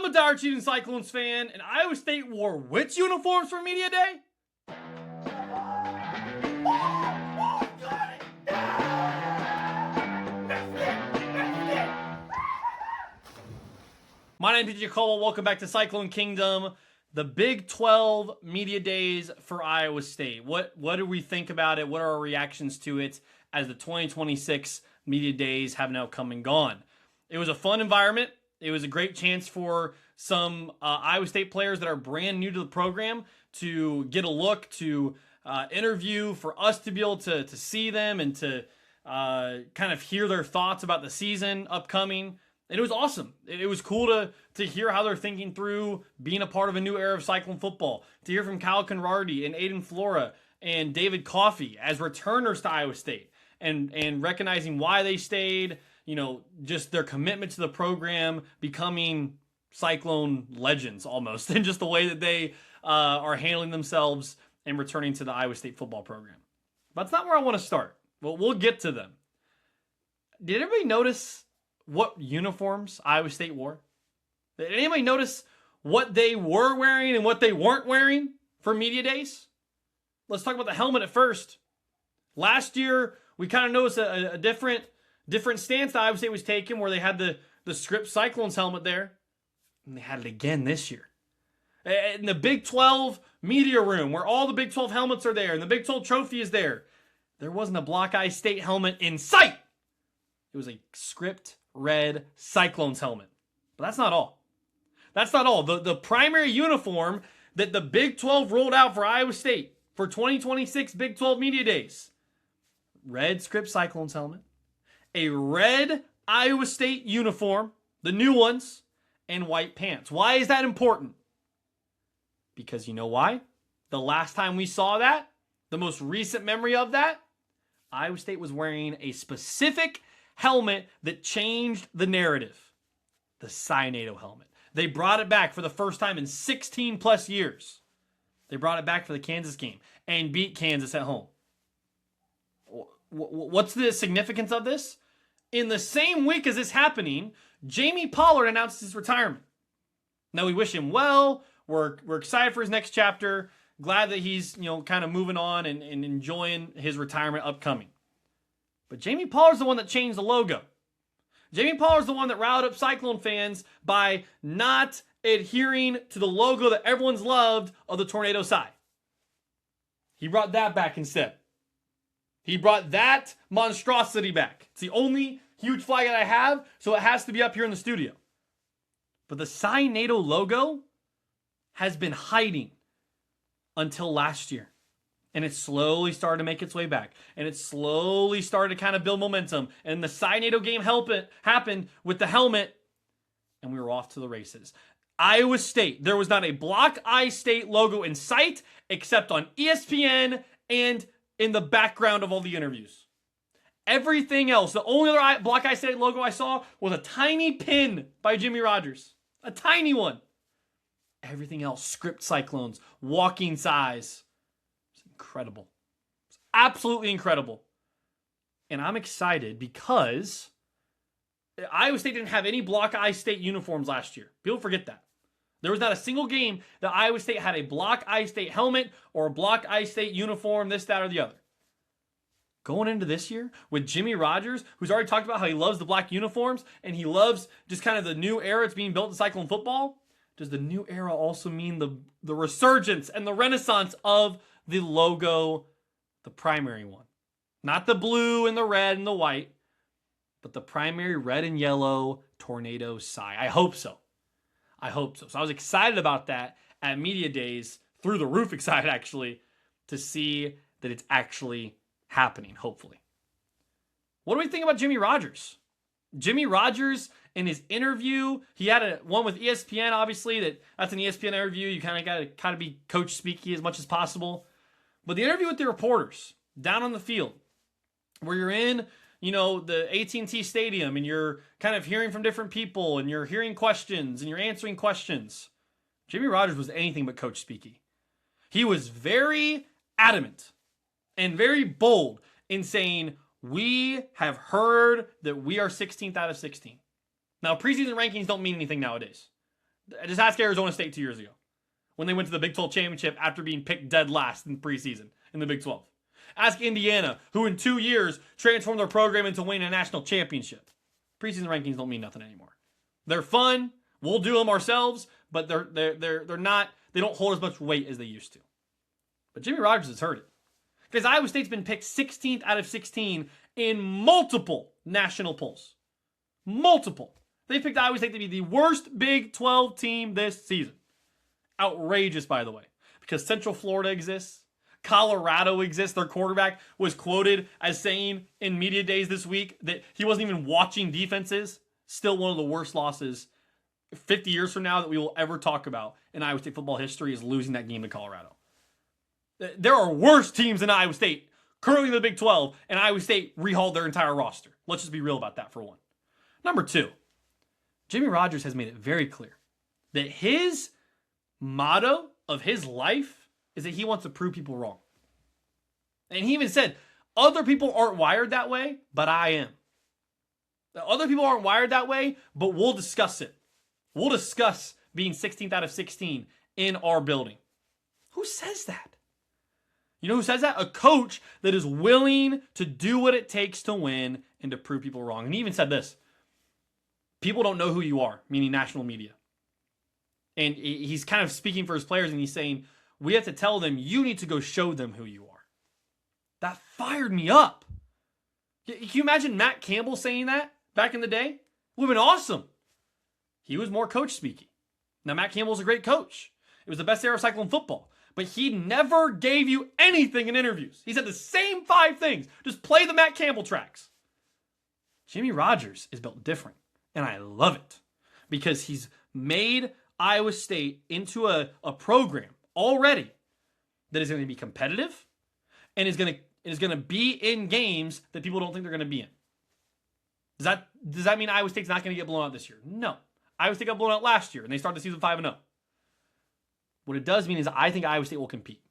a dire cheating Cyclones fan, and Iowa State wore which uniforms for Media Day? My name is PJ Caldwell. Welcome back to Cyclone Kingdom. The Big 12 Media Days for Iowa State. What do we think about it? What are our reactions to it as the 2026 Media Days have now come and gone? It was a fun environment. It was a great chance for some Iowa State players that are brand new to the program to get a look, to interview, for us to be able to see them and to kind of hear their thoughts about the season upcoming. And it was awesome. It was cool to hear how they're thinking through being a part of a new era of Cyclone football, to hear from Kyle Conrarty and Aiden Flora and David Coffey as returners to Iowa State and recognizing why they stayed, just their commitment to the program, becoming Cyclone legends almost, and just the way that they are handling themselves and returning to the Iowa State football program. But that's not where I want to start. Well, we'll get to them. Did everybody notice what uniforms Iowa State wore? Did anybody notice what they were wearing and what they weren't wearing for Media Days? Let's talk about the helmet at first. Last year, we kind of noticed a different stance that Iowa State was taking, where they had the Script Cyclones helmet there, and they had it again this year. In the Big 12 media room, where all the Big 12 helmets are there, and the Big 12 trophy is there wasn't a Block Eye State helmet in sight. It was a Script red Cyclones helmet. But that's not all. That's not all. The primary uniform that the Big 12 rolled out for Iowa State for 2026 Big 12 Media Days: red Script Cyclones helmet, a red Iowa State uniform, the new ones, and white pants. Why is that important? Because you know why? The last time we saw that, the most recent memory of that, Iowa State was wearing a specific helmet that changed the narrative. The Cyanado helmet. They brought it back for the first time in 16 plus years. They brought it back for the Kansas game and beat Kansas at home. What's the significance of this? In the same week as this happening, Jamie Pollard announced his retirement. Now, we wish him well. We're excited for his next chapter. Glad that he's kind of moving on and enjoying his retirement upcoming. But Jamie Pollard's the one that changed the logo. Jamie Pollard's the one that riled up Cyclone fans by not adhering to the logo that everyone's loved of the Tornado Psi. He brought that back instead. He brought that monstrosity back. It's the only huge flag that I have, so it has to be up here in the studio. But the Cyanado logo has been hiding until last year. And it slowly started to make its way back. And it slowly started to kind of build momentum. And the Cyanado game happened with the helmet. And we were off to the races. Iowa State. There was not a Block Eye State logo in sight, except on ESPN and in the background of all the interviews. Everything else, the only other Block Eye State logo I saw was a tiny pin by Jimmy Rogers. A tiny one. Everything else, Script Cyclones, walking size. Incredible. It's absolutely incredible. And I'm excited because Iowa State didn't have any Block Eye State uniforms last year. People forget that. There was not a single game that Iowa State had a Block Eye State helmet or a Block Eye State uniform, this, that, or the other. Going into this year with Jimmy Rogers, who's already talked about how he loves the black uniforms and he loves just kind of the new era that's being built in Cyclone football, does the new era also mean the resurgence and the renaissance of the logo, the primary one? Not the blue and the red and the white, but the primary red and yellow Tornado Psi. I hope so. So I was excited about that at Media Days, through the roof excited actually, to see that it's actually happening, hopefully. What do we think about Jimmy Rogers? Jimmy Rogers, in his interview, he had one with ESPN, obviously. That's an ESPN interview. You kind of got to be coach speaky as much as possible. But the interview with the reporters down on the field, where you're in, the AT&T Stadium, and you're kind of hearing from different people, and you're hearing questions, and you're answering questions. Jimmy Rogers was anything but coach speaky. He was very adamant and very bold in saying, we have heard that we are 16th out of 16. Now, preseason rankings don't mean anything nowadays. Just ask Arizona State 2 years ago when they went to the Big 12 championship after being picked dead last in preseason in the Big 12. Ask Indiana, who in 2 years transformed their program into winning a national championship. Preseason rankings don't mean nothing anymore. They're fun. We'll do them ourselves, but they're not. They don't hold as much weight as they used to. But Jimmy Rogers has heard it. Because Iowa State's been picked 16th out of 16 in multiple national polls. Multiple. They picked Iowa State to be the worst Big 12 team this season. Outrageous, by the way. Because Central Florida exists. Colorado exists. Their quarterback was quoted as saying in media days this week that he wasn't even watching defenses. Still one of the worst losses 50 years from now that we will ever talk about in Iowa State football history is losing that game to Colorado. There are worse teams than Iowa State currently in the Big 12, and Iowa State rehauled their entire roster. Let's just be real about that for one. Number two, Jimmy Rogers has made it very clear that his motto of his life is that he wants to prove people wrong. And he even said, other people aren't wired that way, but I am. Other people aren't wired that way, but we'll discuss it. We'll discuss being 16th out of 16 in our building. Who says that? You know who says that? A coach that is willing to do what it takes to win and to prove people wrong. And he even said this. People don't know who you are, meaning national media. And he's kind of speaking for his players and he's saying, we have to tell them, you need to go show them who you are. That fired me up. Can you imagine Matt Campbell saying that back in the day? It would have been awesome. He was more coach speaking. Now, Matt Campbell's a great coach. It was the best era of Cyclone football. But he never gave you anything in interviews. He said the same 5 things. Just play the Matt Campbell tracks. Jimmy Rogers is built different. And I love it. Because he's made Iowa State into a program already that is going to be competitive and is going to be in games that people don't think they're going to be in. Does that mean Iowa State's not going to get blown out this year? No. Iowa State got blown out last year and they started the season 5-0. What it does mean is I think Iowa State will compete.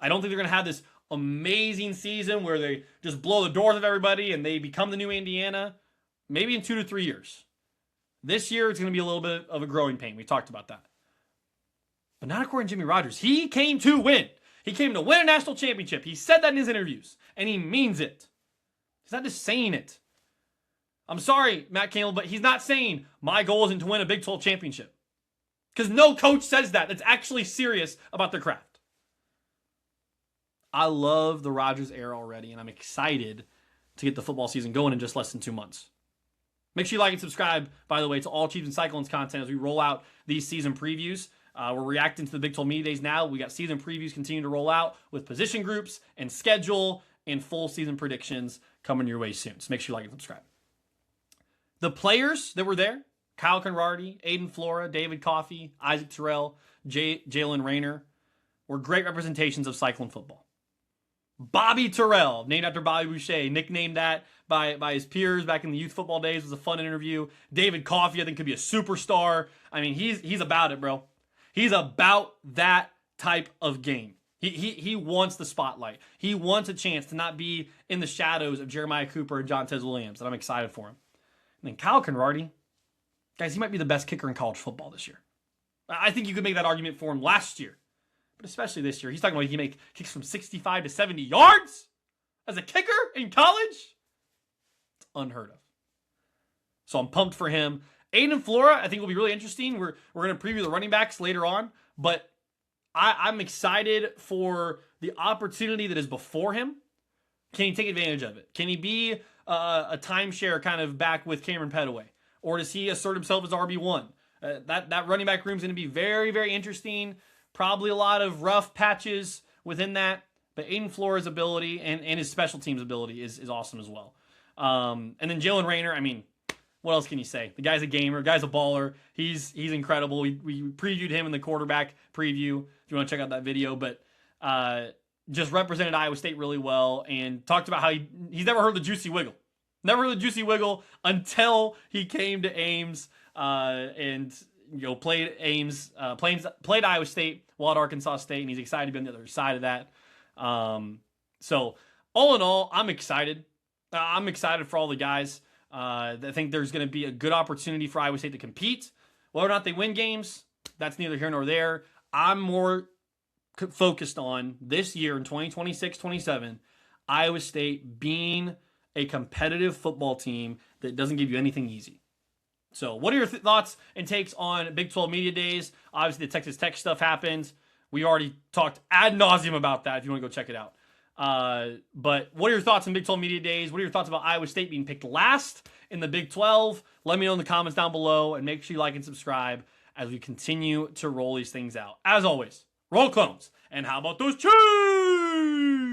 I don't think they're going to have this amazing season where they just blow the doors of everybody and they become the new Indiana. Maybe in 2 to 3 years. This year, it's going to be a little bit of a growing pain. We talked about that. But not according to Jimmy Rogers. He came to win. He came to win a national championship. He said that in his interviews. And he means it. He's not just saying it. I'm sorry, Matt Campbell, but he's not saying, my goal isn't to win a Big 12 championship. Because no coach says that. That's actually serious about their craft. I love the Rogers era already, and I'm excited to get the football season going in just less than 2 months. Make sure you like and subscribe, by the way, to all Chiefs and Cyclones content as we roll out these season previews. We're reacting to the Big 12 Media Days now. We got season previews continuing to roll out with position groups and schedule and full season predictions coming your way soon. So make sure you like and subscribe. The players that were there, Kyle Conradi, Aiden Flora, David Coffey, Isaac Terrell, Jalen Rayner, were great representations of Cyclone football. Bobby Terrell, named after Bobby Boucher, nicknamed that by his peers back in the youth football days, was a fun interview. David Coffey, I think, could be a superstar. I mean, he's about it, bro. He's about that type of game. He wants the spotlight. He wants a chance to not be in the shadows of Jeremiah Cooper and John Tez Williams, and I'm excited for him. And then Kyle Conradi, guys, he might be the best kicker in college football this year. I think you could make that argument for him last year. But especially this year. He's talking about he can make kicks from 65 to 70 yards as a kicker in college. It's unheard of. So I'm pumped for him. Aiden Flora, I think will be really interesting. We're going to preview the running backs later on. But I'm excited for the opportunity that is before him. Can he take advantage of it? Can he be a timeshare kind of back with Cameron Petaway? Or does he assert himself as RB1? That running back room is going to be very, very interesting. Probably a lot of rough patches within that. But Aiden Flora's ability and his special teams ability is awesome as well. And then Jalen Rayner, I mean, what else can you say? The guy's a gamer. The guy's a baller. He's incredible. We previewed him in the quarterback preview if you want to check out that video. But just represented Iowa State really well and talked about how he's never heard the Juicy Wiggle. Never heard the Juicy Wiggle until he came to Ames and played Ames, played Iowa State while at Arkansas State, and he's excited to be on the other side of that. So all in all, I'm excited. I'm excited for all the guys. I think there's going to be a good opportunity for Iowa State to compete. Whether or not they win games, that's neither here nor there. I'm more focused on this year in 2026-27, Iowa State being a competitive football team that doesn't give you anything easy. So what are your thoughts and takes on Big 12 Media Days? Obviously, the Texas Tech stuff happened. We already talked ad nauseum about that if you want to go check it out. But what are your thoughts on Big 12 Media Days? What are your thoughts about Iowa State being picked last in the Big 12? Let me know in the comments down below, and make sure you like and subscribe as we continue to roll these things out. As always, roll Clones, and how about those Chiefs?